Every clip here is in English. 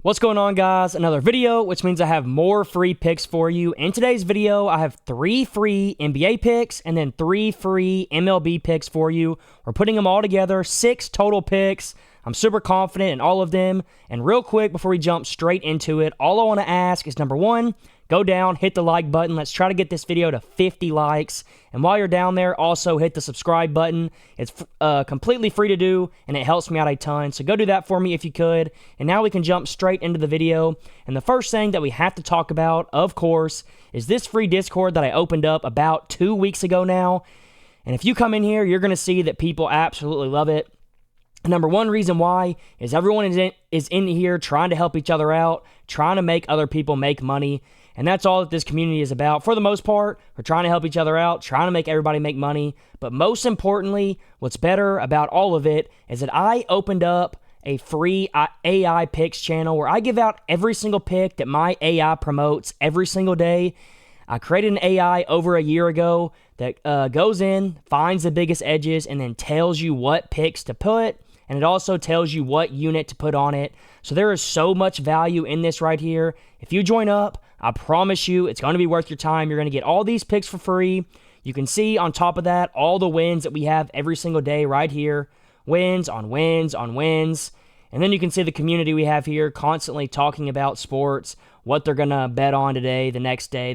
What's going on, guys? Another video, which means I have more free picks for you. In today's video, I have 3 free NBA picks and then 3 free MLB picks for you. We're putting them all together, 6 total picks. I'm super confident in all of them. And real quick, before we jump straight into it, all I want to ask is, number one, go down, hit the like button. Let's try to get this video to 50 likes. And while you're down there, also hit the subscribe button. It's completely free to do, and it helps me out a ton. So go do that for me if you could. And now we can jump straight into the video. And the first thing that we have to talk about, of course, is this free Discord that I opened up about 2 weeks ago now. And if you come in here, you're going to see that people absolutely love it. Number one reason why is everyone is in here trying to help each other out, trying to make other people make money. And that's all that this community is about. For the most part, we're trying to help each other out, trying to make everybody make money. But most importantly, what's better about all of it is that I opened up a free AI picks channel where I give out every single pick that my AI promotes every single day. I created an AI over a year ago that goes in, finds the biggest edges, and then tells you what picks to put. And it also tells you what unit to put on it. So there is so much value in this right here. If you join up, I promise you it's going to be worth your time. You're going to get all these picks for free. You can see on top of that all the wins that we have every single day right here. Wins on wins on wins. And then you can see the community we have here constantly talking about sports, what they're going to bet on today, the next day,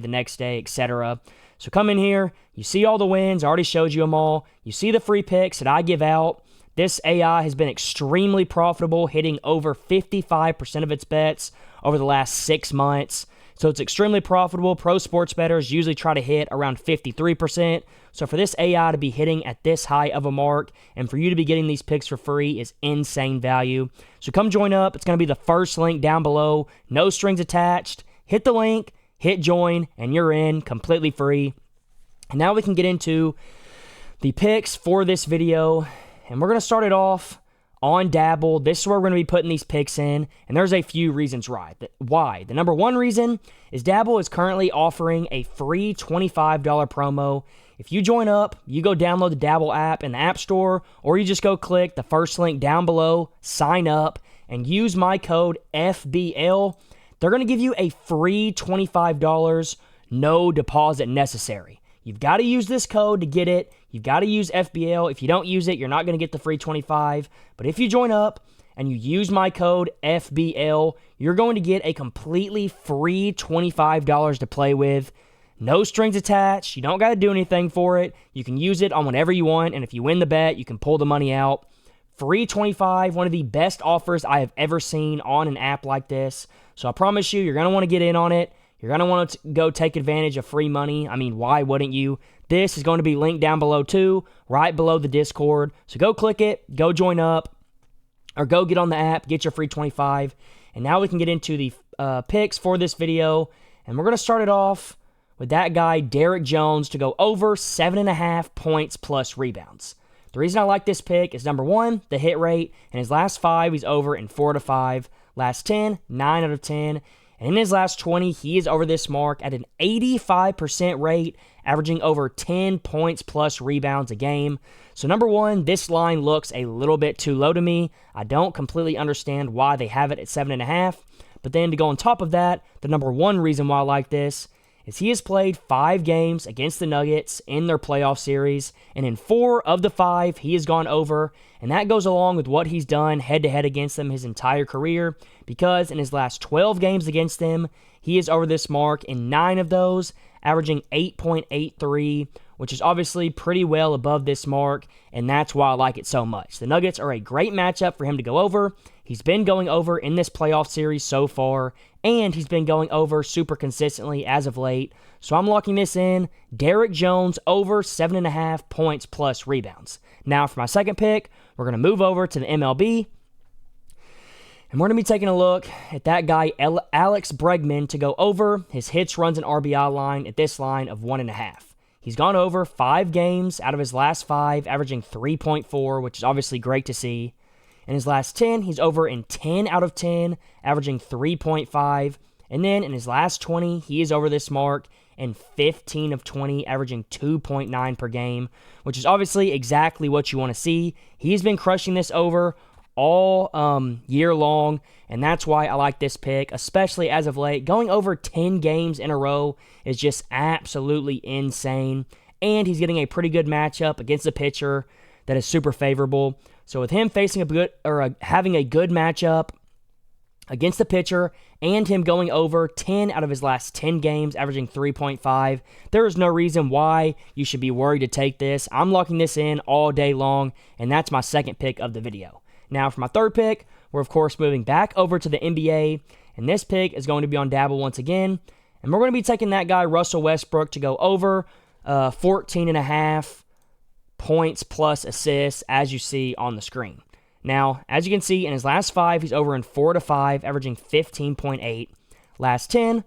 etc. So come in here. You see all the wins. I already showed you them all. You see the free picks that I give out. This AI has been extremely profitable, hitting over 55% of its bets over the last 6 months. So it's extremely profitable. Pro sports bettors usually try to hit around 53%. So for this AI to be hitting at this high of a mark and for you to be getting these picks for free is insane value. So come join up. It's going to be the first link down below. No strings attached. Hit the link, hit join, and you're in completely free. And now we can get into the picks for this video. And we're going to start it off on Dabble. This is where we're going to be putting these picks in. And there's a few reasons why. The number one reason is Dabble is currently offering a free $25 promo. If you join up, you go download the Dabble app in the App Store, or you just go click the first link down below, sign up, and use my code FBL. They're going to give you a free $25, no deposit necessary. You've got to use this code to get it. You've got to use FBL. If you don't use it, you're not going to get the free 25. But if you join up and you use my code FBL, you're going to get a completely free $25 to play with. No strings attached. You don't got to do anything for it. You can use it on whenever you want. And if you win the bet, you can pull the money out. Free 25, one of the best offers I have ever seen on an app like this. So I promise you, you're going to want to get in on it. You're going to want to go take advantage of free money. I mean, why wouldn't you? This is going to be linked down below too, right below the Discord. So go click it, go join up, or go get on the app, get your free 25. And now we can get into the picks for this video. And we're going to start it off with that guy, Derek Jones, to go over 7.5 points plus rebounds. The reason I like this pick is, number one, the hit rate. In his last 5, he's over in 4 out of 5. Last 10, 9 out of 10. And in his last 20, he is over this mark at an 85% rate, averaging over 10 points plus rebounds a game. So number one, this line looks a little bit too low to me. I don't completely understand why they have it at 7.5. But then to go on top of that, the number one reason why I like this is he has played 5 games against the Nuggets in their playoff series, and in 4 of the 5, he has gone over, and that goes along with what he's done head-to-head against them his entire career, because in his last 12 games against them, he is over this mark in 9 of those, averaging 8.83, which is obviously pretty well above this mark, and that's why I like it so much. The Nuggets are a great matchup for him to go over. He's been going over in this playoff series so far, and he's been going over super consistently as of late. So I'm locking this in. Derek Jones over 7.5 points plus rebounds. Now for my second pick, we're going to move over to the MLB. And we're going to be taking a look at that guy, Alex Bregman, to go over his hits, runs, and RBI line at this line of 1.5. He's gone over 5 games out of his last 5, averaging 3.4, which is obviously great to see. In his last 10, he's over in 10 out of 10, averaging 3.5. And then in his last 20, he is over this mark in 15 of 20, averaging 2.9 per game, which is obviously exactly what you want to see. He's been crushing this over all year long, and that's why I like this pick, especially as of late. Going over 10 games in a row is just absolutely insane, and he's getting a pretty good matchup against a pitcher that is super favorable. So with him facing having a good matchup against the pitcher and him going over 10 out of his last 10 games, averaging 3.5, there is no reason why you should be worried to take this. I'm locking this in all day long, and that's my second pick of the video. Now for my third pick, we're of course moving back over to the NBA, and this pick is going to be on Dabble once again, and we're going to be taking that guy Russell Westbrook to go over 14.5 points plus assists, as you see on the screen. Now, as you can see, in his last 5, he's over in 4 to 5, averaging 15.8. Last 10,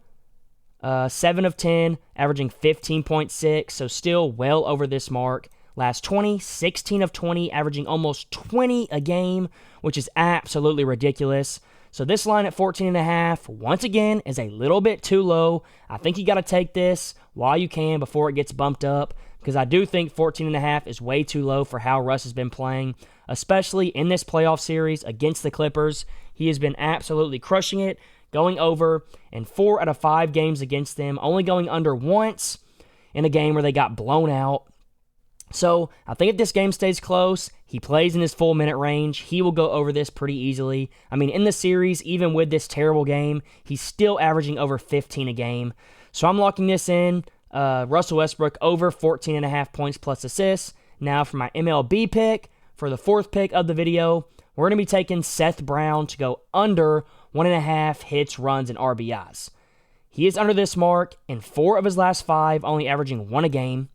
7 of 10, averaging 15.6, so still well over this mark. Last 20, 16 of 20, averaging almost 20 a game, which is absolutely ridiculous. So this line at 14.5, once again, is a little bit too low. I think you got to take this while you can before it gets bumped up, because I do think 14.5 is way too low for how Russ has been playing, especially in this playoff series against the Clippers. He has been absolutely crushing it, going over in 4 out of 5 games against them, only going under once in a game where they got blown out. So I think if this game stays close, he plays in his full minute range, he will go over this pretty easily. I mean, in the series, even with this terrible game, he's still averaging over 15 a game. So I'm locking this in. Russell Westbrook over 14.5 points plus assists. Now for my MLB pick, for the fourth pick of the video, we're going to be taking Seth Brown to go under 1.5 hits, runs, and RBIs. He is under this mark in 4 of his last 5, only averaging 1 a game.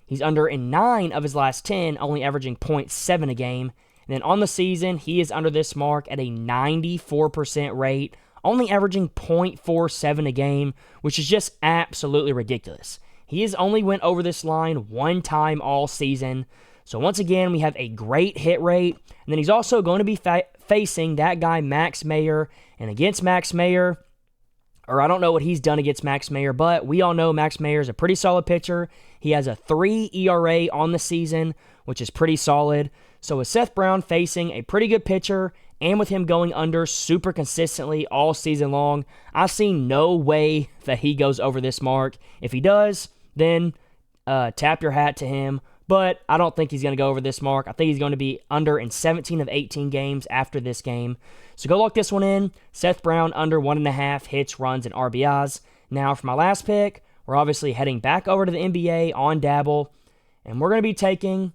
He's under in 9 of his last 10, only averaging 0.7 a game. And then on the season, he is under this mark at a 94% rate, only averaging 0.47 a game, which is just absolutely ridiculous. He has only went over this line 1 time all season. So once again, we have a great hit rate. And then he's also going to be facing that guy Max Meyer. And against Max Meyer, or I don't know what he's done against Max Meyer, but we all know Max Meyer is a pretty solid pitcher. He has a 3 ERA on the season, which is pretty solid. So with Seth Brown facing a pretty good pitcher, and with him going under super consistently all season long, I see no way that he goes over this mark. If he does, then tap your hat to him. But I don't think he's going to go over this mark. I think he's going to be under in 17 of 18 games after this game. So go lock this one in. Seth Brown under 1.5 hits, runs, and RBIs. Now for my last pick, we're obviously heading back over to the NBA on Dabble. And we're going to be taking...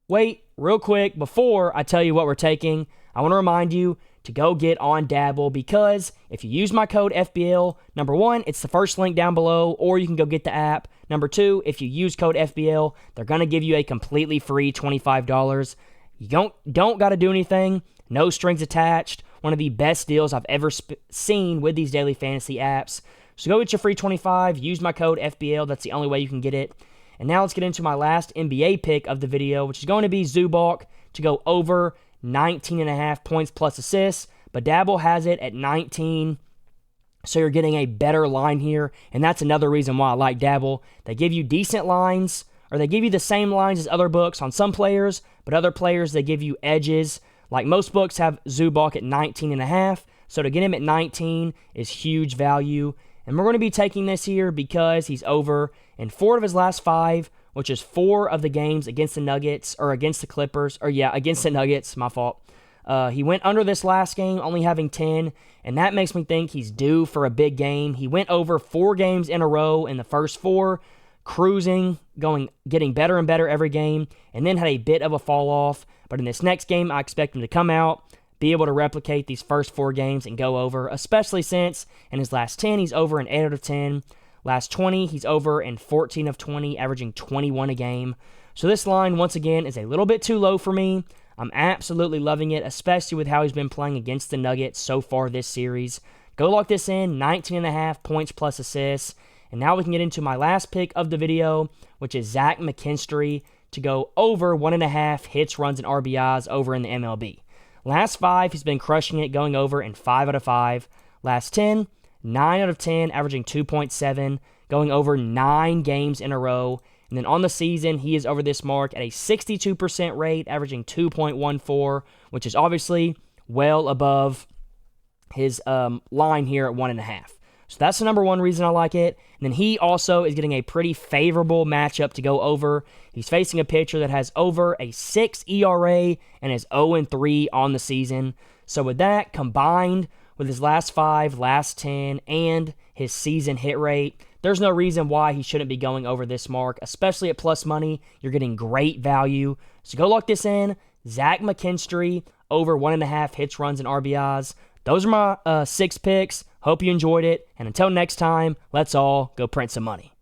Wait, real quick, before I tell you what we're taking, I want to remind you to go get on Dabble, because if you use my code FBL, number 1, it's the first link down below, or you can go get the app. Number 2, if you use code FBL, they're going to give you a completely free $25. You don't got to do anything. No strings attached. One of the best deals I've ever seen with these daily fantasy apps. So go get your free 25. Use my code FBL. That's the only way you can get it. And now let's get into my last NBA pick of the video, which is going to be Zubac to go over 19.5 points plus assists. But Dabble has it at 19. So you're getting a better line here. And that's another reason why I like Dabble. They give you decent lines, or they give you the same lines as other books on some players, but other players, they give you edges. Like most books have Zubac at 19.5. So to get him at 19 is huge value. And we're going to be taking this here because he's over in 4 of his last 5, which is 4 of the games against the Nuggets, or against the Clippers, or yeah, against the Nuggets, my fault. He went under this last game, only having 10, and that makes me think he's due for a big game. He went over 4 games in a row in the first 4, cruising, getting better and better every game, and then had a bit of a fall off. But in this next game, I expect him to come out, be able to replicate these first 4 games and go over, especially since in his last 10, he's over in 8 out of 10. Last 20, he's over in 14 of 20, averaging 21 a game. So this line, once again, is a little bit too low for me. I'm absolutely loving it, especially with how he's been playing against the Nuggets so far this series. Go lock this in, 19.5 points plus assists. And now we can get into my last pick of the video, which is Zach McKinstry to go over 1.5 hits, runs, and RBIs over in the MLB. Last 5, he's been crushing it, going over in 5 out of 5. Last 10, 9 out of 10, averaging 2.7, going over 9 games in a row. And then on the season, he is over this mark at a 62% rate, averaging 2.14, which is obviously well above his line here at 1.5. So that's the number one reason I like it. And then he also is getting a pretty favorable matchup to go over. He's facing a pitcher that has over a 6 ERA and is 0-3 on the season. So with that, combined with his last 5, last 10, and his season hit rate, there's no reason why he shouldn't be going over this mark, especially at plus money. You're getting great value. So go lock this in. Zach McKinstry over 1.5 hits, runs, and RBIs. Those are my 6 picks. Hope you enjoyed it. And until next time, let's all go print some money.